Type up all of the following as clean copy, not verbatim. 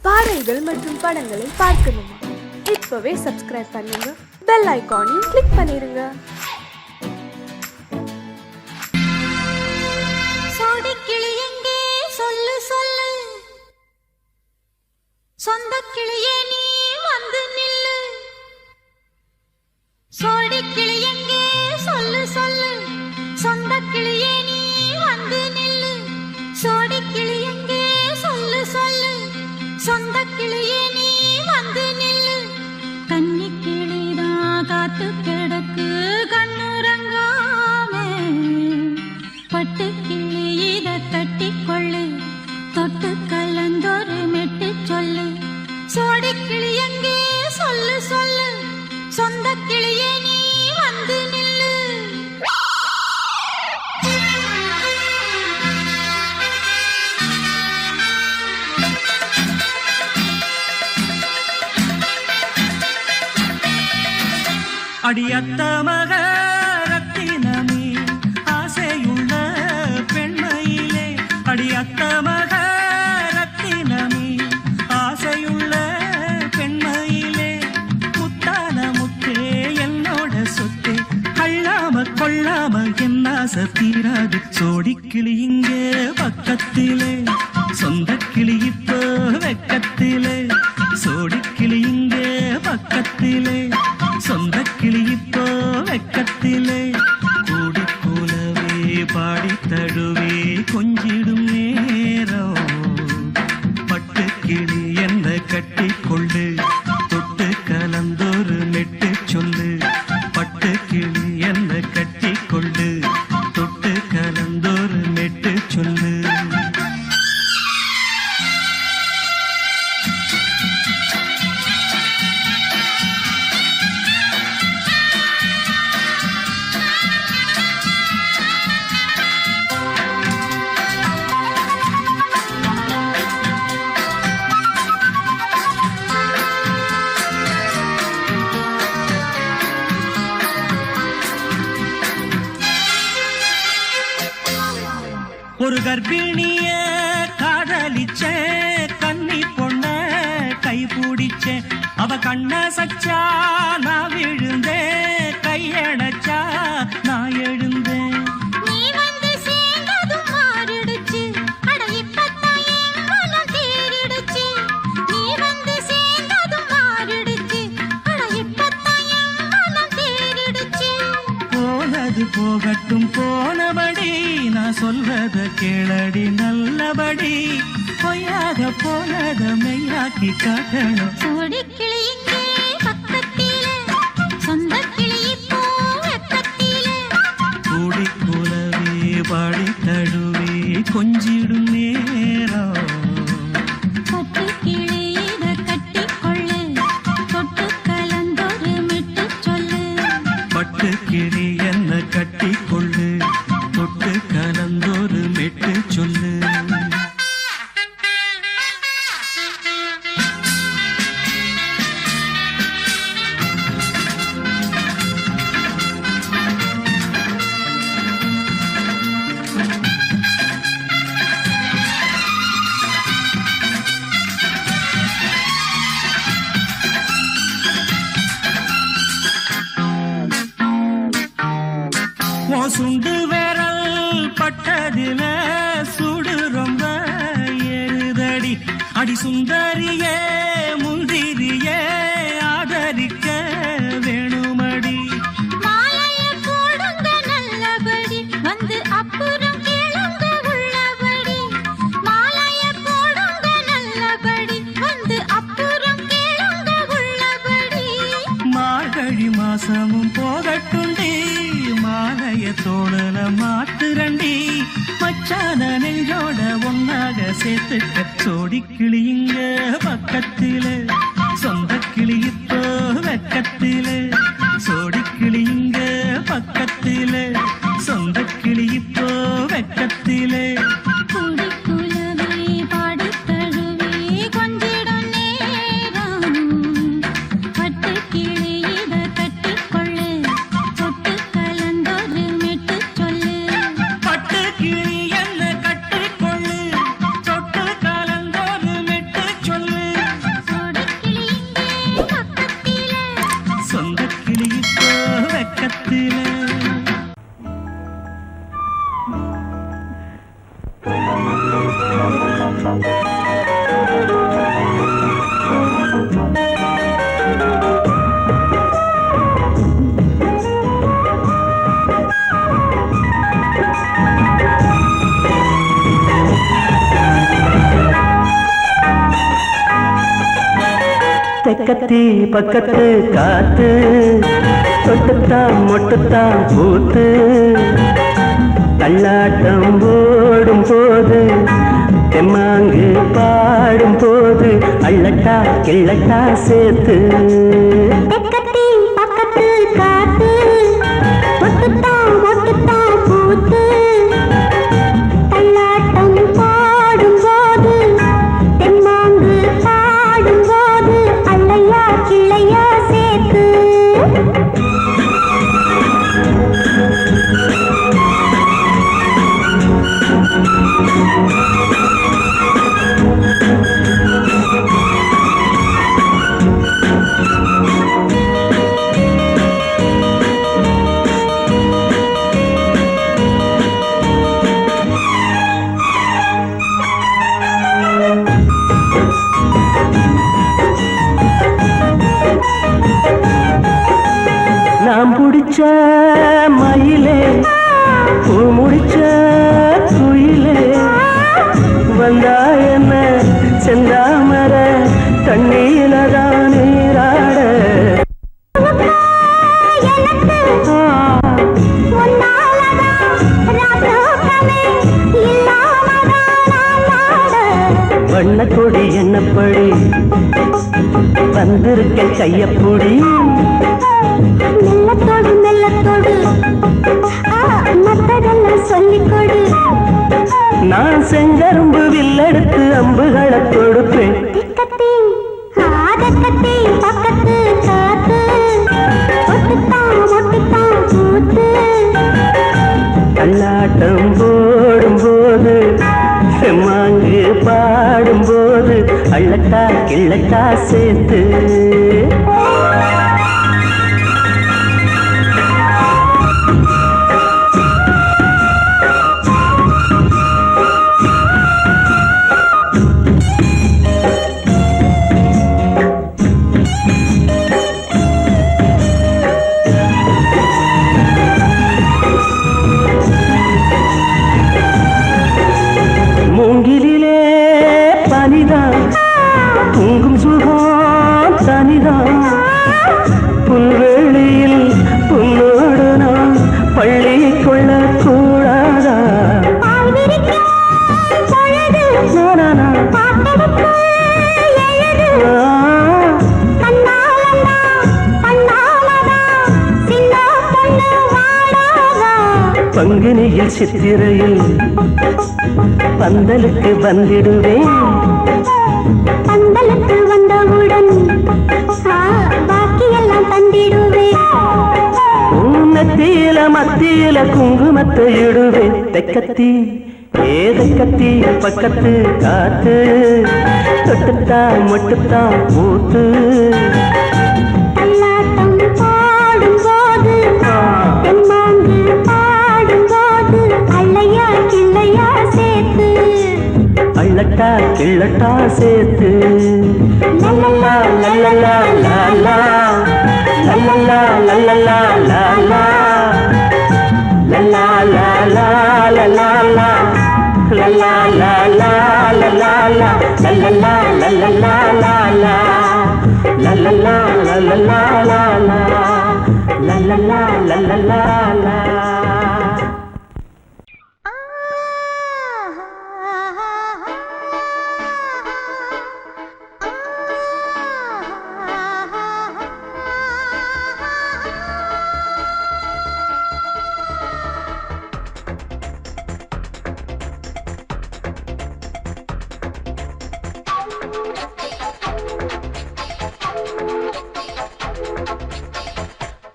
பாடல்கள் மற்றும் படங்களை பார்க்கணுமா? இப்பவே சப்ஸ்கிரைப் பண்ணுங்க, பெல் ஐகானையும் கிளிக் பண்ணிருங்க. சோடிக்கிளி எங்கே சொல்லு சொல்லு, சொந்த கிளியே நீ வந்து நில்லு. சோடிக்கிளி எங்கே சொல்லு சொல்லு, சொந்த கிளியே நீ வந்து நில்லு. சோடிக்கிளி எங்கே சொல்லு சொல்லு, சொந்த கிளியே நீ வந்து நில்லு. கன்னி கிளிதான் காத்து கிடக்கு கண்ணுறங்காமே, பட்டு கிளி இத கட்டி கொள்ளு, தொட்டு கலந்தொரு மெட்டு சொல்லு. சோடி கிளி எங்கே சொல்லு சொல்லு, சொந்த கிளியே நீ வந்து நில்லு. அடியத்த மக ரத்தினமே ஆசையுள்ள பெண்மையிலே, அடியத்த மக ரத்தினமே ஆசையுள்ள பெண்மையிலே, முத்தான முத்தே என்னோட சொத்தே, அள்ளாம கொள்ளாம என்ன சத்தீராது. சோடிக்கிளி இங்கே பக்கத்திலே, சொந்த கிளி இப்போ வெக்கத்திலே. சோடிக்கிளி இங்கே பக்கத்திலே, சொந்த கிளி இப்போ வெக்கத்திலே. கூடி கூலவே பாடி தழுவே கொஞ்சிடும் நேரம், பட்டு கிளி என்ன கட்டி கொள்ளு, தொட்டு கலந்தொரு மெட்டு சொல்லு. பட்டு கிளி என்ன கட்டி கொள்ளு, தொட்டு கலந்தொரு மெட்டு சொல்லு. ஒரு கர்ப்பிணிய காதலிச்ச கன்னி பொண்ண கை பிடிச்ச, அவ கண்ண சச்சா நான் விழுந்தேன், கையடைச்சா நான் எழுந்தேன். நீ வந்து சேர்ந்ததும் மாறிடுச்சு, அட இப்பத்தான் என் மனம் தேறிடுச்சு. நீ வந்து சேர்ந்ததும் மாறிடுச்சு, அட இப்பத்தான் என் மனம் தேறிடுச்சு. போனது போகட்டும் போனபடி, நான் சொல்றத கேளடி நல்லபடி, பொய்யாக போனத மெய்யாக்கி காட்டணும். சோடிக்கிளி இங்கே பக்கத்திலே, சொந்த கிளி இப்போ வெக்கத்திலே. கூடி கூலவே பாடி தழுவே கொஞ்சிடும் நேரம், பட்டு கிளி இத கட்டி கொள்ளு, தொட்டு கலந்தொரு மெட்டு சொல்லு. பட்டு கிளி என்ன கட்டி கொள்ளு, தொட்டு கலந்தொரு மெட்டு சொல்லு. சுண்டு விரல் பட்டதில சுடு ரொம்ப ஏறுதடி, அடி சுந்தரியே முந்திரியே ஆதரிக்க வேணுமடி. மாலைய போடுங்க நல்லபடி, வந்து அப்புறம் கேளுங்க உள்ளபடி. மாலைய போடுங்க நல்லபடி, வந்து அப்புறம் கேளுங்க உள்ளபடி. மார்கழி மாசமும் போகட்டுண்டி, மாலைய தோழல மாத்துரண்டி, மச்சான நெஞ்சோட ஒன்னாக சேர்த்துக்க. சோடிக்கிளி இங்க பக்கத்திலே, சொந்த கிளி இப்போ வெக்கத்திலே. சோடிக்கிளி இங்க பக்கத்திலே, சொந்த கிளி இப்போ வெக்கத்திலே. கூடி குலவே பாடி தழுவே கொஞ்சிடும் நேரம், பட்டு கிளி இத கட்டி கொள்ளு, தொட்டு கலந்தொரு மெட்டு சொல்லு. பட்டு கிளி என்ன கட்டி கொள்ளு, தொட்டு கலந்தொரு மெட்டு சொல்லு. தெக்கத்தி பக்கத்து காத்து தொட்டுத்தான் மொட்டுத்தான் பூத்து தள்ளாட்டம் போடும் போது தெம்மாங்கு பாடும் போது அள்ளட்டா கிள்ளட்டா சேர்த்து தெக்கத்தி பக்கத்து காத்து தொட்டுத்தான் மொட்டுத்தான் பூத்து தள்ளாட்டம் பாடும் போது தெம்மாங்கு பாடும் போது அள்ளையா கிள்ளையா சேர்த்து நாம் பிடிச்ச மயிலே பூ முடிச்ச குயிலே வந்தா என்ன செந்தாமர தண்ணீல தான் நீராட வண்ணக்கொடி என்னப்படி வந்திருக்க கையப்பொடி மெல்லத்தோடு மெல்லத்தோடு மத்ததெல்லாம் சொல்லிக் கொடு நான் செங்கரும்பு வில்லெடுத்து அம்புகளை கொடுப்பேன் திக்கத்தி ஆதக்கத்தி பக்கத்து காத்து ஒட்டுத்தான் ஒட்டுத்தான் பூத்து கல்லாட்டம் போடும் போது செம்மாங்கு பாடும் போது அள்ளட்டா கிள்ளட்டா சேர்த்து மூங்கிலே பனிதான் தூங்கும் சுகம் தனிதான் புல்வெளியில் புல்லோடு நான் பள்ளி கொள்ள கூடாதா பங்குனியில் சித்திரையில் பந்தலுக்கு வந்திடுவேன் பந்தலுக்கு வந்தவுடன் பாக்கியெல்லாம் தந்திடுவேன் உன்னத்தியில மத்தியில குங்குமத்தை இடுவேன் தெக்கத்தி ஏதக்கத்தி பக்கத்து காத்து தொட்டுத்தான் மொட்டுத்தான் பூத்து தள்ளாட்டம் பாடும் போது தெம்மாங்கு பாடும் போது அள்ளையா கிள்ளையா சேர்த்து அள்ளட்டா கிள்ளட்டா சேர்த்து லல்லலா லல்லலா லாலா லல்லலா லல்லலா லாலா லல்லா லாலா லல்லா லல்லா லாலா லல்லா லல்லலா லல்லலா லாலா லல்லலா லல்லலா லாலா லல்லலா லல்லலா லாலா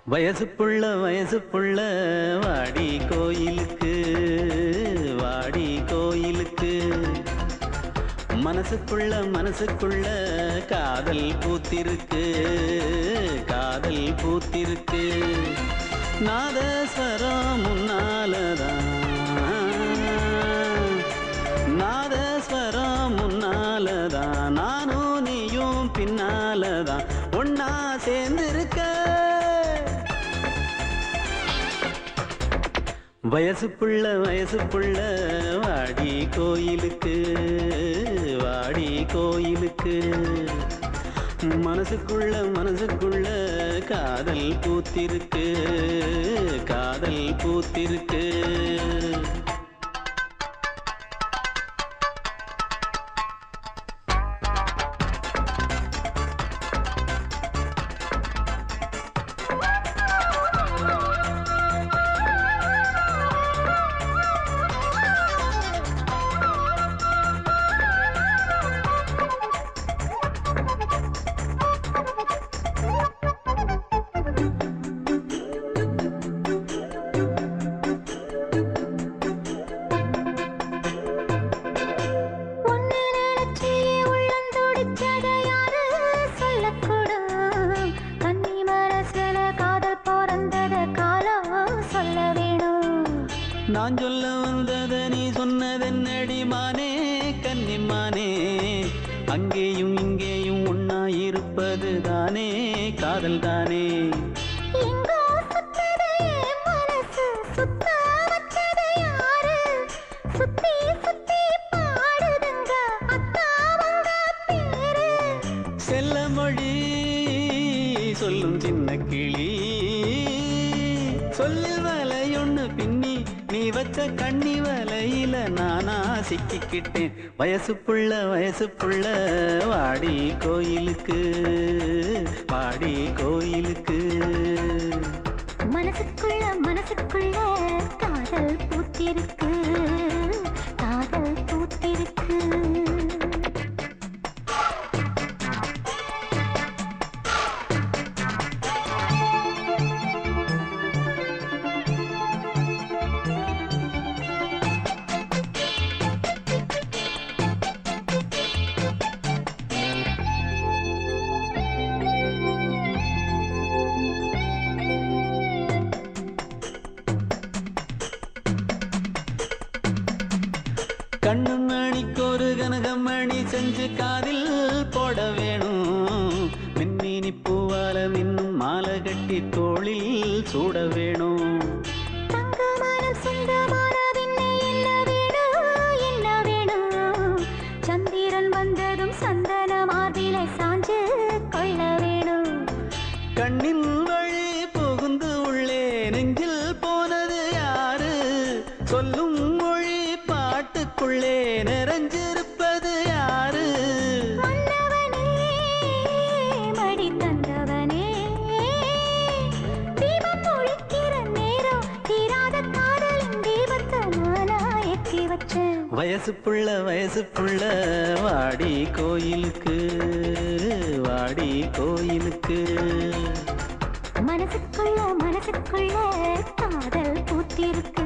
வயசு புள்ள வாடி கோயிலுக்கு மனசுக்குள்ள காதல் பூத்திருக்கு நாதஸ்வரம் முன்னாலதான் நானும் நீயும் பின்னாலதான் ஒன்னா சேர்ந்திருக்க வயசு புள்ள வாடி கோயிலுக்கு மனசுக்குள்ள மனசுக்குள்ள காதல் பூத்திருக்கு, காதல் பூத்திருக்கு. நான் சொல்ல வந்தத நீ சொன்னதென்னடி மானே கன்னிமானே, அங்கேயும் இங்கேயும் ஒன்னா இருப்பது தானே காதல் தானே. செல்ல மொழி சொல்லும் சின்ன கிளி, சொல்லில் வலையொன்னு பின்னி நீ வச்ச கண்ணி வலையில நானா சிக்கிக்கிட்டேன். வயசு புள்ள வாடி கோயிலுக்கு, வாடி கோயிலுக்கு. மனசுக்குள்ள மனசுக்குள்ள காதல் பூத்திருக்கு, காதல் பூத்திருக்கு. கண்ணு மணிக்கொரு கனகமணி செஞ்சு காதில் போட வேணும், மின்மினி பூவால மின்னும் மாலை கட்டி தோளில் சூட வேணும். சந்திரன் வந்ததும் சந்தன மார்பிலை சாஞ்சு கொள்ள வேணும். கண்ணின் வழி புகுந்து உள்ளே நெஞ்சில் போனது யாரு, சொல்லும் மொழி பாட்டுக்குள்ளே நிறைஞ்சிருப்பது யாரு. மன்னவனே மடி தந்தவனே, தீபம் ஒழிக்கிற நேரம் தீராத காதலின் தீபத்தை நானா ஏற்றி வச்சேன். வயசு புள்ள வாடி கோயிலுக்கு, வாடி கோயிலுக்கு. மனசுக்குள்ள மனசுக்குள்ள காதல் பூத்திருக்கு,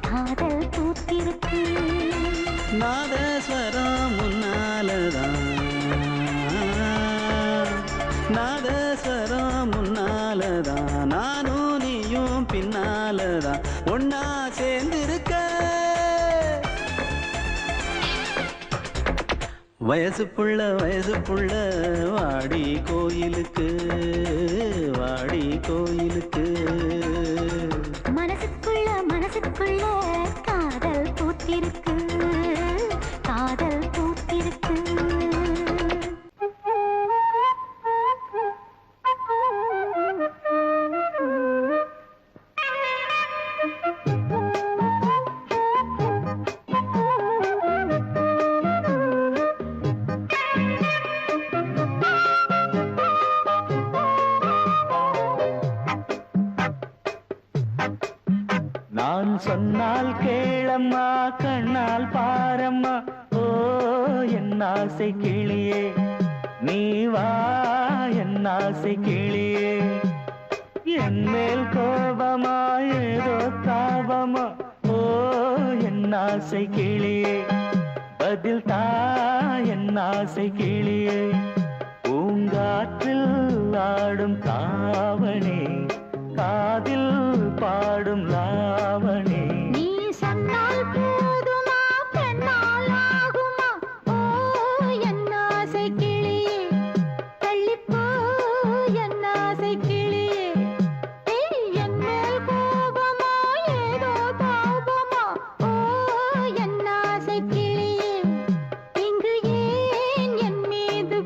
காதல் பூத்திருக்கு. நாதஸ்வரம் முன்னாலதான், நாதஸ்வரம் முன்னாலதான், நானும் நீயும் பின்னாலதான் ஒன்னா சேர்ந்திருக்க. வயசு புள்ள வாடி கோயிலுக்கு, வாடி கோயிலுக்கு. மனசுக்குள்ள மனசுக்குள்ள காதல் பூத்திருக்கு, காதல் பூத்திருக்கு. நான் சொன்னால் கேளம்மா, கண்ணால் பாரம்மா, ஓ என் ஆசை கிளியே, நீ வா என் ஆசை கிளியே. என் மேல் கோபமா ஏதோ தாபமா, ஓ என் ஆசை கிளியே, பதில் தா என் ஆசை கிளியே. பூங்காற்றில் ஆடும் தாவணி, காதில் பாடும் லாவணி. நீ சொன்னால் போதுமா பெண்ணால் ஆகுமா, ஓ என் ஆசை கிளியே, தள்ளிப்போ என் ஆசை கிளியே. என் மேல் கோபமா ஏதோ தாபமா, ஓ என் ஆசை கிளியே. இங்கு ஏன் என் மீது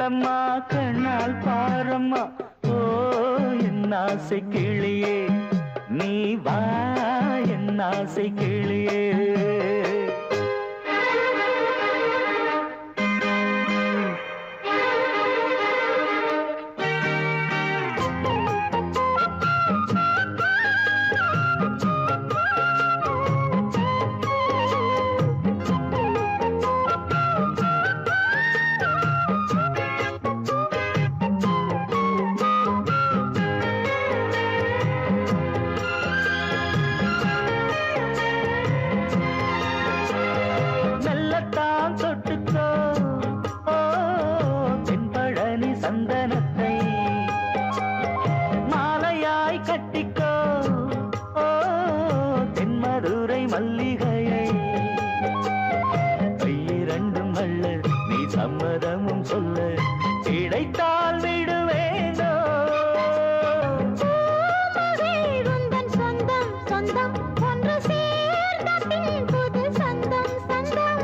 கேளம்மா கண்ணால் பாரம்மா ஓ என் ஆசை கிளியே நீ வா என் ஆசை கிளியே தொட்டுக்கோ ஓ தென்பழனி சந்தனத்தை மாலையாய் கட்டிக்கோ ஓ தென்மதுரை மல்லிகையை கையிரண்டும் அள்ள நீ சம்மதமும் சொல்ல கிடைத்தால் விடுவேனோ சொந்தம் சொந்தம் ஒன்று சேர்ந்த பின் புது சொந்தம் சொந்தம்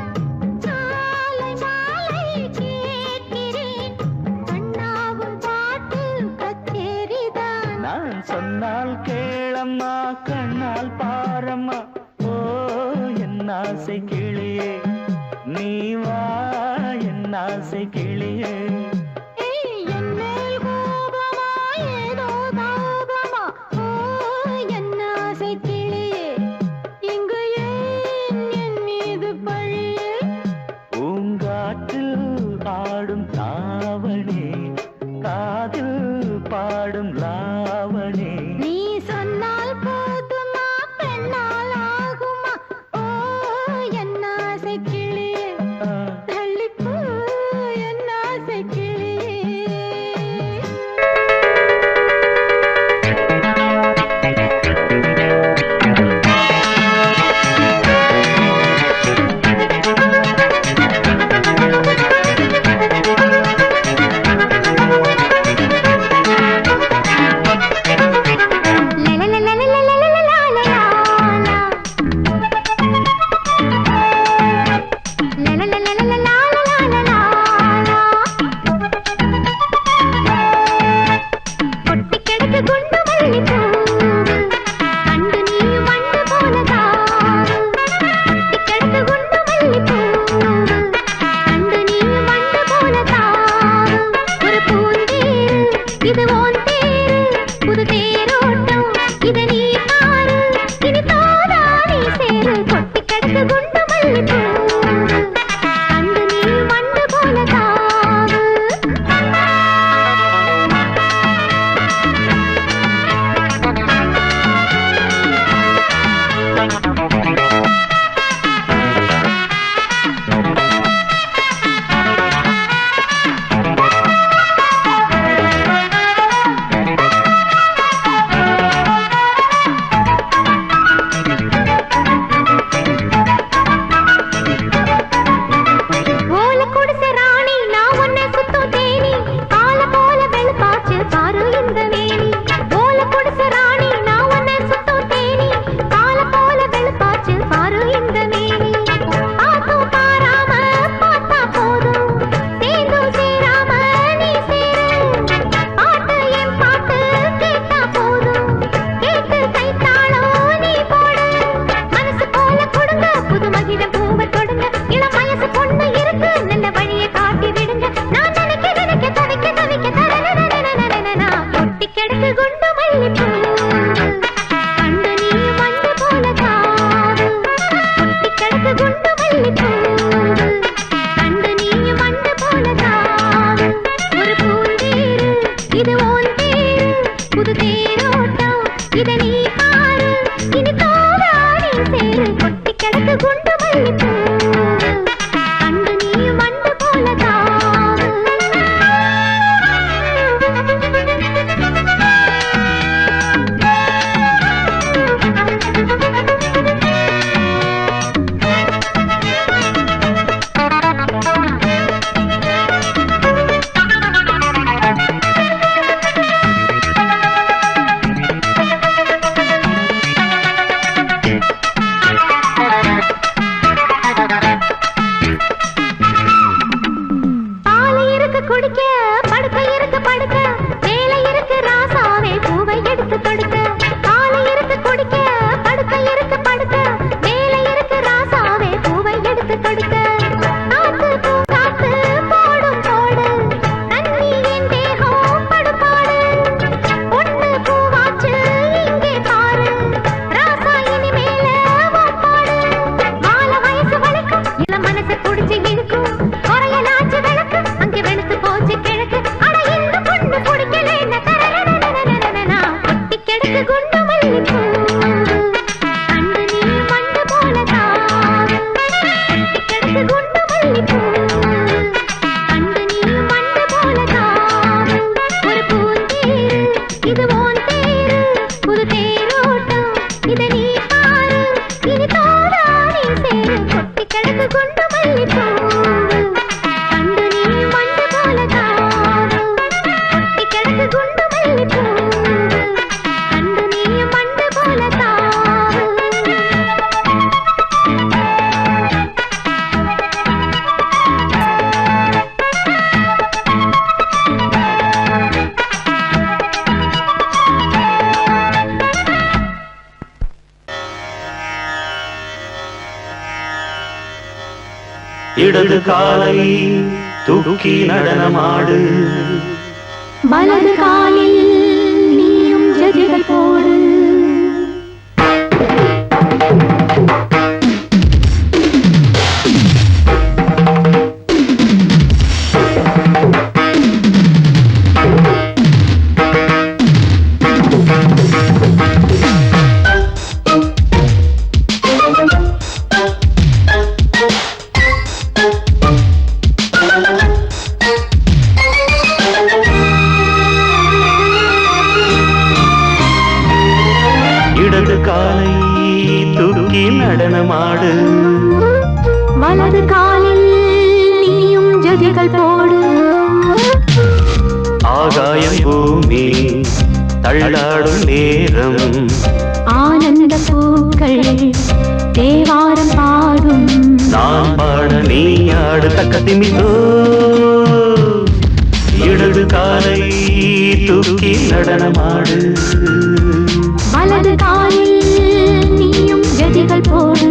சொன்னால் கேளம்மா கண்ணால் பாரம்மா ஓ என் ஆசை கிளியே நீ வா என் ஆசை கிளியே பூங்காற்றில் ஆடும் தாவணி காதில் பாடும் லாவணி நீ சொன்னால் போதுமா பெண்ணால் ஆகுமா ஓ என் ஆசை கிளியே தள்ளிப்போ என் ஆசை குடிக்க படுக்க இருக்கு படுக்க வேலை இருக்கு ராசாவே பூவை எடுத்து தொடுக்க காலை இருக்கு குடிக்க படுக்க இருக்கு படுக்க வேலை இருக்கு ராசாவே பூவை எடுத்து தொடுக்க காத்து பூ காத்து போடும் போடு தண்ணி என் தேகம் படுபாடு பொண்ணு பூவாச்சு இங்கே பாரு ராசா இனி மேல வாப்பாடு மால வயசு வளைக்கும் இளம் மனசை குடிச்சு இழுக்கும் குறையலாச்சு விளக்கு அங்கே வெளுத்து போச்சு கிழக்கு அட இந்த பொண்ணு குடிக்கலேன்னு தரரரரரரரரரா ஒட்டி கிடக்கு குண்டு மல்லிப்பூ அண்டு நீ மண்டு போல தாவு ஒட்டி கிடக்கு குண்டு மல்லிப்பூ அண்டு நீ மண்டு போல தாவு ஒரு பூந்தேரு இது ஓன் தேரு புது தேரோட்டம் இதை நீ பாரு இனி தோடா நீ சேரு ஒட்டி கிடக்கு குண்டு மல்லிப்பூ அண்டு நீ மண்டு போல தாவு ஒட்டி கிடக்கு குண்டு மல்லிப்பூ அண்டு நீ மண்டு போல தாவு இடது காலை தூக்கி நடனமாடு வலது காலில் நீயும் ஜதிகள் போடு இடது காலை தூக்கி நடனமாடு வலது காலில் நீயும் ஜதிகள் போடு ஆகாயம் பூமி தள்ளாடும் நேரம் ஆனந்த பூக்கள் தேவாரம் பாடும் நான் பாட நீ ஆடு தக்கத்திமிதோ இடது காலை தூக்கி நடனமாடு வலது காலில் நீயும் ஜதிகள் போடு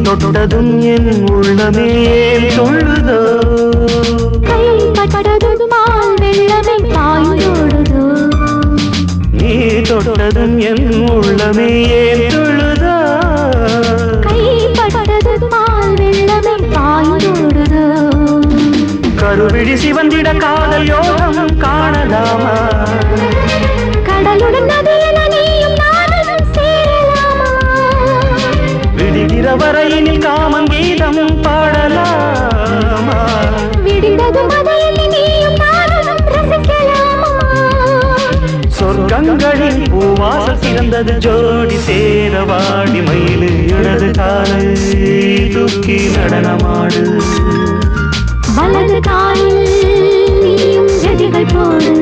தொட்டதும் என் உள்ளமே சொல்லுதோ கைப்பட்டதும் மால் வெள்ளமே பாய்ந்தோடுதோ நீ தொட்டதும் என் உள்ளமே சொல்லுதோ கைப்பட்டதும் மால் வெள்ளமே பாய்ந்தோடுதோ கருவிழி சிவந்திட காதல் யோகம் காணலாமா கடலுடன் நதியில நீயும் நானும் சேரலாமா விடுகிற வரையினில் காமன் கீதம் பாடலாமா விடிந்தது மதையில் நீயும் நானும் ரசிக்கலாமா சொர்க்கங்களின் பூவாசல் சிறந்தது ஜோடி சேரவாடி மயிலு இடது காலை தூக்கி நடனமாடு வலது காலில் நீயும் ஜதிகள் போடு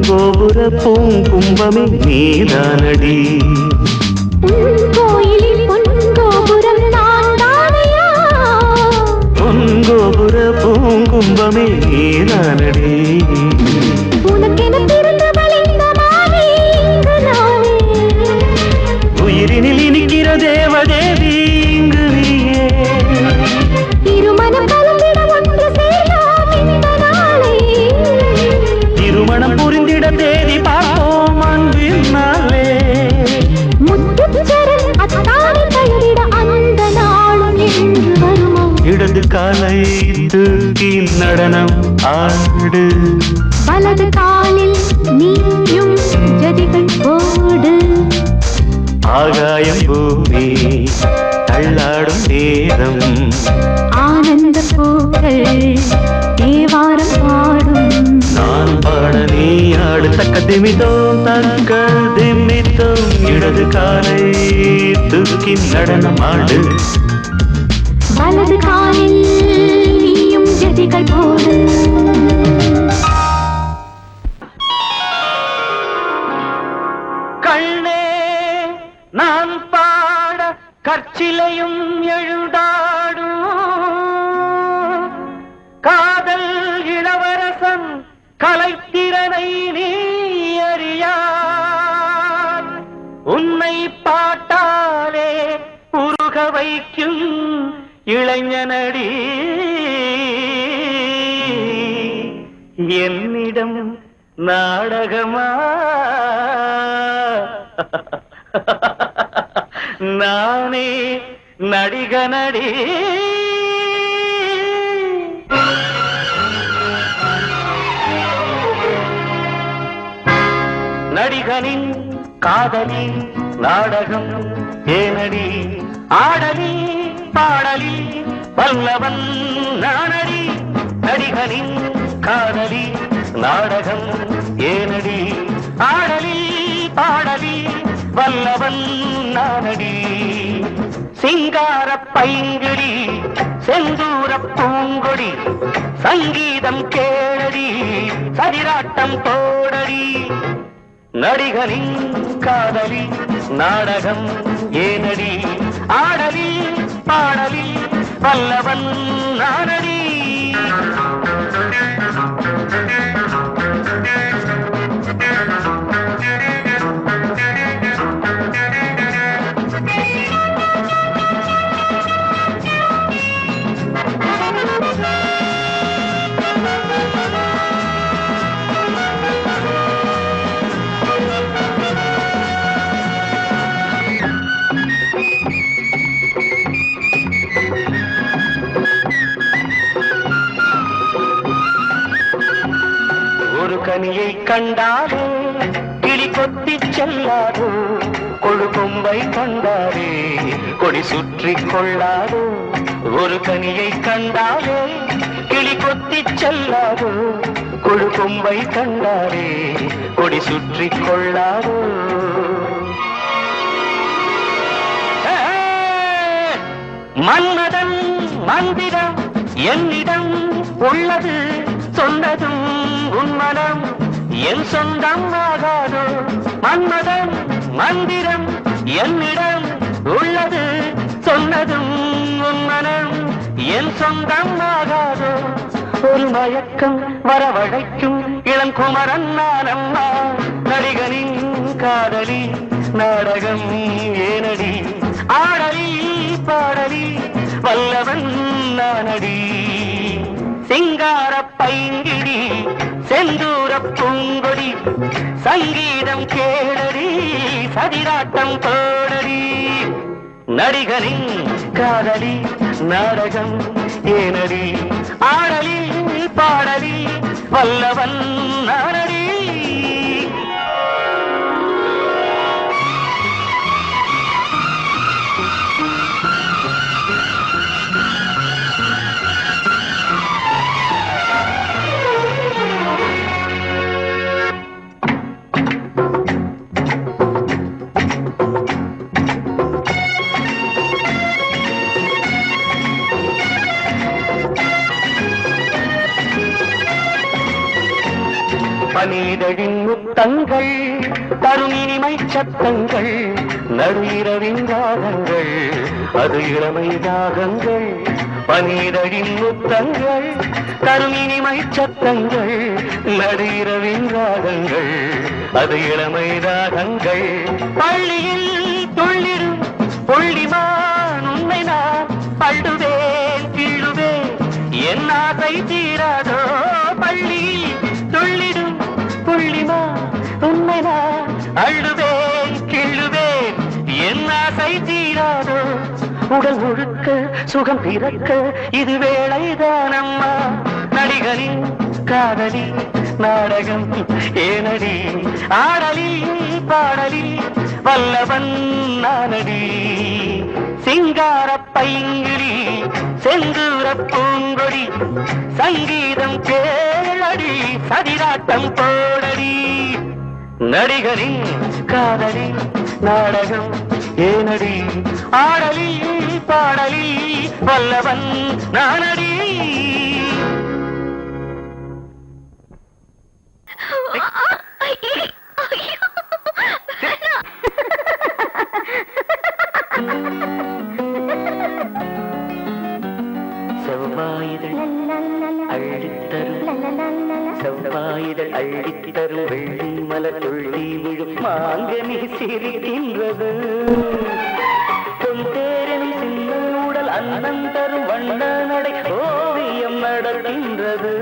கோபுர பூங்கும்பமே நீதானடி உன் கோயிலில் பொன்கோபுரம் நான் தானையா? பொங்கோபுர பூங்கும்பமே நீதானடி. உனக்கென பிறந்தவள் இந்த மாலை இங்கு நானே. உயிரினில் இனிக்கிற தேவதேவி இங்கு நீயே. திருமணம் கலந்திட ஒன்று சேரலாம் இந்த நாளை. திருமணம் புரிந்திட தேதி பார்ப்போம் அன்பின் நாளே. முத்துச்சரம் அத்தானை தழுவிட அந்த நாளும் என்று வருமோ? இடது காலை தூக்கி நடனம் ஆடு. வலது காலில் நீயும் ஜதிகள் போடு. ஆகாயம் பூமி தள்ளாடும் நேரம். ஆனந்த பூக்கள் தேவாரம் பாடும். நான் பாட நீ ஆடு. தக்க திமிதோம் தக்க திமிதோம். இடது காலை தூக்கி நடனம் ஆடு. வலது காலில் நீயும் ஜதிகள் போடு. கண்ணே நான் பாட கற்சிலையும் எழுதாடும். காதல் இளவரசன் கலைத்திறனை நீ அறியார். உன்னை பாட்டாலே உருக வைக்கும் இளைஞனடி. என்னிடம் நாடகமா நானே நடிகனடி. நடிகனின் காதலி நாடகம் ஏனடி. ஆடலி பாடலி வல்லவன் நானடி. நடிகனின் காதலி நாடகம் ஏனடி. ஆடலி பாடலி வல்லவன் நானடி. சிங்கார பைங்கிடி செந்தூர பூங்கொடி. சங்கீதம் கேளடி சரிராட்டம் தோடடி. நடிகனின் காதலி நாடகம் ஏனடி. ஆடலி பாடலி வல்லவன் நானடி. ஒரு கனியை கண்டாரே கிளி கொத்தி செல்லாதோ. கொழு கொம்பை கண்டாரே கொடி சுற்றி கொள்ளாதோ. ஒரு கனியை கண்டாரே கிளி கொத்தி செல்லாதோ. கொழு கொம்பை கண்டாரே கொடி சுற்றி கொள்ளாதோ. மன்மதன் மந்திரம் என்னிடம் உள்ளது. சொன்னதும் உன்மனம் என் சொந்தம் ஆகாதோ. மன்மதன் மந்திரம் என்னிடம் உள்ளது. சொன்னதும் உன்மனம் என் சொந்தம் ஆகாதோ. ஒரு மயக்கம் வரவழைக்கும் இளங்குமரன் நானம்மா. நடிகனின் காதலி நாடகம் ஏனடி. ஆடலி பாடலி வல்லவன் நானடி. சிங்கார பைங்கிடி செந்தூர பூங்கொடி. சங்கீதம் கேளடி சதிராட்டம் போடடி. நடிகனின் காதலி நாடகம் ஏனடி. ஆடலி பாடலி வல்லவன் நானடி. பனிதழின் முத்தங்கள் தரும் இனிமை சத்தங்கள் நடு இரவின் ராகங்கள் அது இளமை ராகங்கள் பனிதழின் முத்தங்கள் தரும் இனிமை சத்தங்கள் நடு இரவின் ராகங்கள் அது இளமை ராகங்கள் பள்ளியில் துள்ளிடும் புள்ளிமான் உன்னை நான் அள்ளுவேன் கிள்ளுவேன் என் ஆசை தீராதோ பள்ளியில் துள்ளிடும் புள்ளிமா உன்னை நான் அள்ளுவேன் கிள்ளுவேன் என் ஆசை தீராதோ உடல் முழுக்க சுகம் பிறக்க இது வேளைதானம்மா நடிகனின் காதலி நாடகம் ஏனடி ஆடலில் பாடலில் வல்லவன் நானடி சிங்கார பைங்கிளி செந்தூர பூங்கொடி சங்கீதம் கேளடி சதிராட்டம் போடடி நடிகரின் காதலி நாடகம் ஏனடி ஆடலில் பாடலில் வல்லவன் நானடி செவ்வாயுதல் அள்ளித்தரும் செவ்வாயுதல் அள்ளித்தரும் வெள்ளி மலர் துள்ளி விழும் மாங்கனி சிரிக்கின்றது பொந்தேரன் சின்ன உடல் அன்னம் தரும் வண்ண நடை ஓவியம் நடக்கின்றது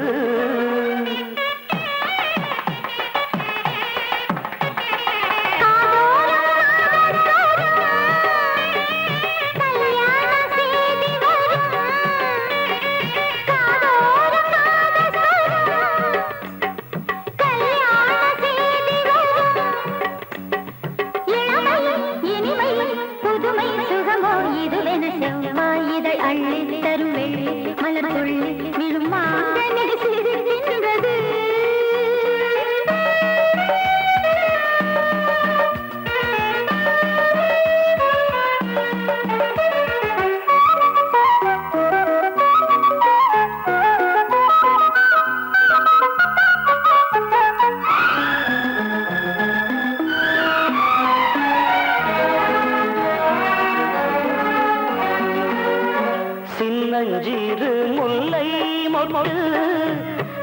சின்னஞ்சீரு முல்லை மொட்டு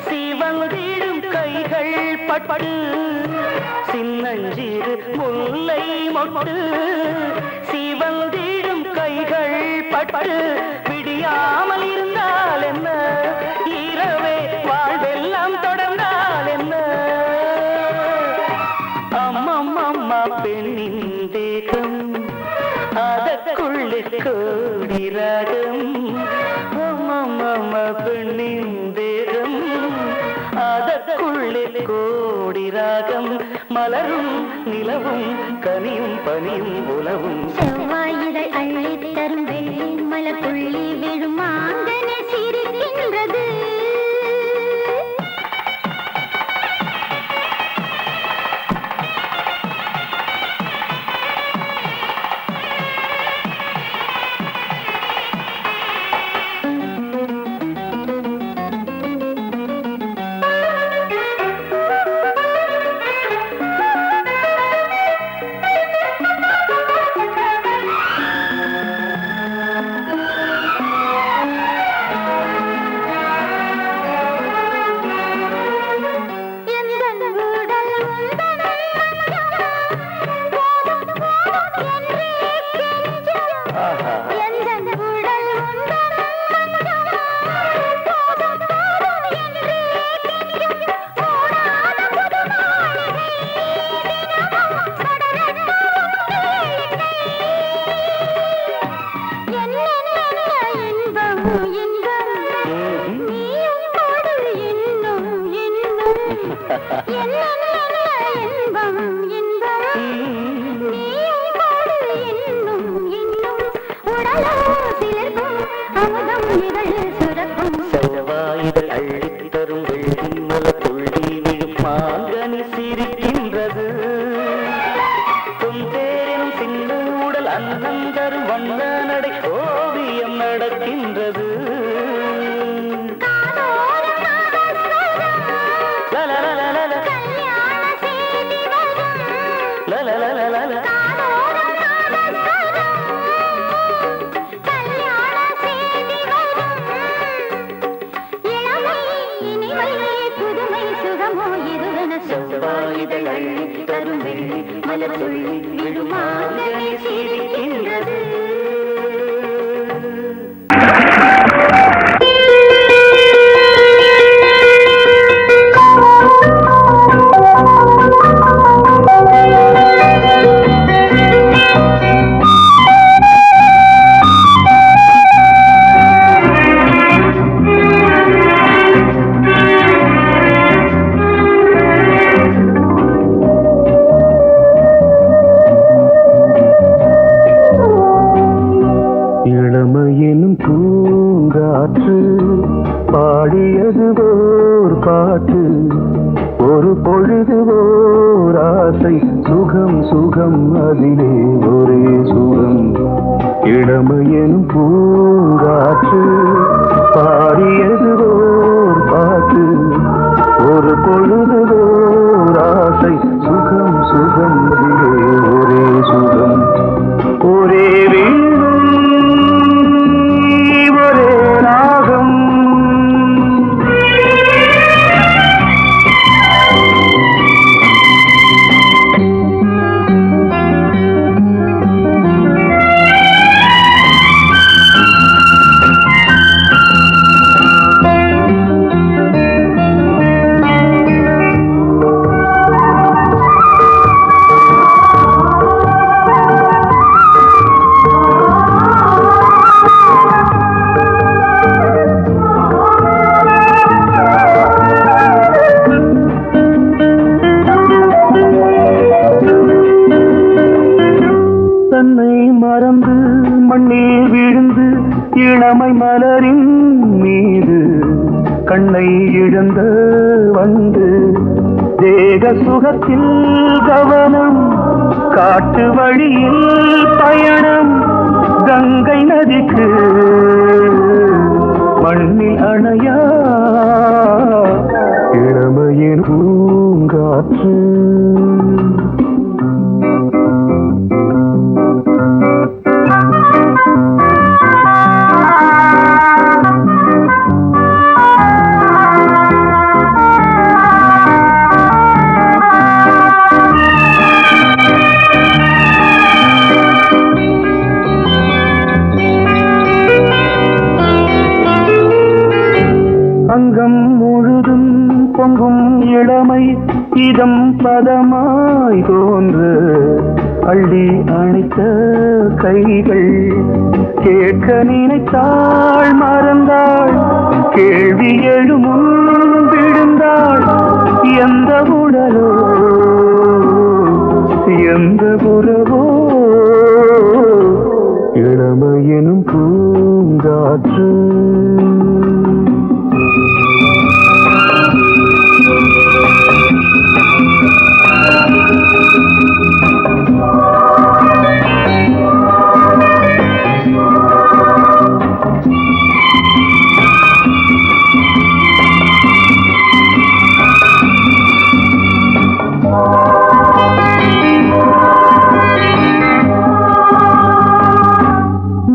சிவந்திடும் கைகள் பட்டு சின்னஞ்சீரு முல்லை மொட்டு சிவந்திடும் கைகள் பட்டு விடியாமல் இருந்தால் என்ன இரவே வாழ்வெல்லாம் தொடர்ந்தால் என்ன அம்மம்மா பெண்ணின் தேகம் அதற்குள்ளே கோடி ராகம் அம்மம்மா பெண்ணின் தேகம் அதற்குள்ளே கோடி ராகம் மலரும் நிலவும் கனியும் பனியும் உலவும் செவ்வாயிதழ் அள்ளித் தரும் வெள்ளி மலர் துள்ளி விழும் மாங்கனி சிரிக்கின்றது செவ்வாயுதல் அள்ளித் தரும் வெள்ளி மலர் துள்ளி விழும் மாங்கனி சிரிக்கின்றது பொந்தேரன் சின்ன உடல் அன்னம் தரும் வண்ண நடை ஓவியம் நடக்கின்றது செவ்வாயிதழ் அள்ளி தரும் வெள்ளி மலர் சொல்லி விழுமாங்கனி சிரிக்கின்றது. இளமையெனும் பூங்காற்று பாடியது ஓர் பாட்டு, ஒரு பொழுது ஓர் ஆசை, சுகம் சுகம் அதிலே ஒரே சுகம். இளமையெனும் பூங்காற்று பாடியது ஓர் பாட்டு, ஒரு பொழுது ஓர் ஆசை, சுகம் சுகம் அதிலே ஒரே சுகம். ஒரே மறந்து மண்ணில் விழுந்து இளமை மலரின் மீது கண்ணை இழந்த வந்து தேக சுகத்தில் கவனம், காட்டு வழியில் பயணம், கங்கை நதிக்கு மண்ணில் அணையா இளமையின் பூங்காற்று. அங்கம் முழுதும் பொங்கும் இளமை இதம் பதமாய் தோன்று, அள்ளி அணைத்த கைகள் கேட்க நினைத்தாள் மறந்தாள், கேள்வி எழுமுன் விழுந்தாள். எந்த உடலோ எந்த உறவோ இளமையெனும் பூங்காற்று.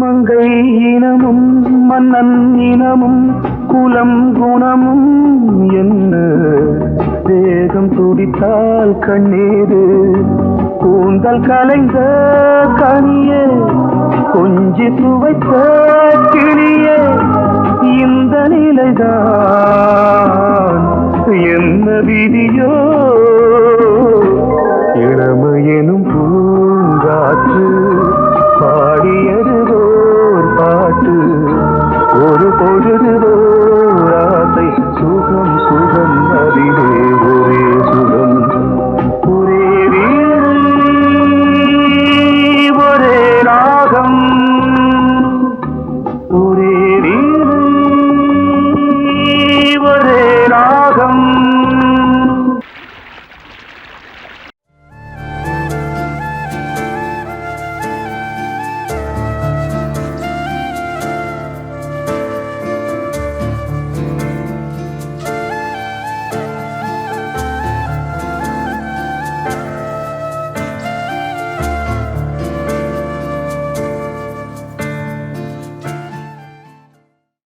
மங்கை இனமும் மன்னன் இனமும் குலம் குணமும் என்ன, தேகம் துடித்தால் கண்ணீரு கூந்தல் கலைந்த கனியே, கொஞ்சி சுவைத்த கிளியே, இந்த நிலைதான் என்ன விதியோ